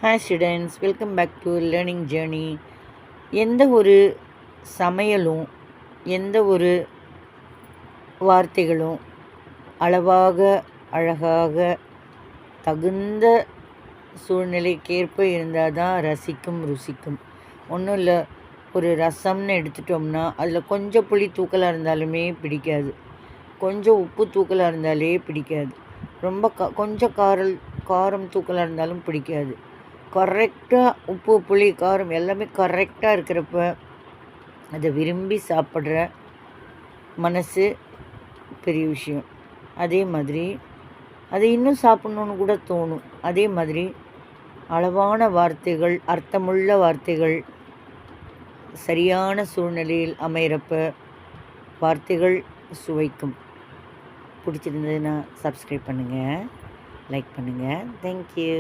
Hi students, welcome back to learning journey. எந்த ஒரு சமையலும் எந்த ஒரு வார்த்தைகளும் அளவாக அழகாக தகுந்த சூழ்நிலைக்கேற்ப இருந்தால் தான் ரசிக்கும் ருசிக்கும். ஒன்றும் இல்லை, ஒரு ரசம்னு எடுத்துட்டோம்னா அதில் கொஞ்சம் புளி தூக்கலாக இருந்தாலுமே பிடிக்காது, கொஞ்சம் உப்பு தூக்கலாக இருந்தாலே பிடிக்காது, ரொம்ப கொஞ்சம் காரம் தூக்கலாக இருந்தாலும் பிடிக்காது. கரெக்டாக உப்பு புளி காரம் எல்லாமே கரெக்டாக இருக்கிறப்ப அதை விரும்பி சாப்பிட்ற மனசு பெரிய விஷயம். அதே மாதிரி அதை இன்னும் சாப்பிட்ணுன்னு கூட தோணும். அதே மாதிரி அளவான வார்த்தைகள், அர்த்தமுள்ள வார்த்தைகள் சரியான சூழ்நிலையில் அமைகிறப்ப வார்த்தைகள் சுவைக்கும். பிடிச்சிருந்ததுன்னா சப்ஸ்கிரைப் பண்ணுங்கள், லைக் பண்ணுங்கள். தேங்க்யூ.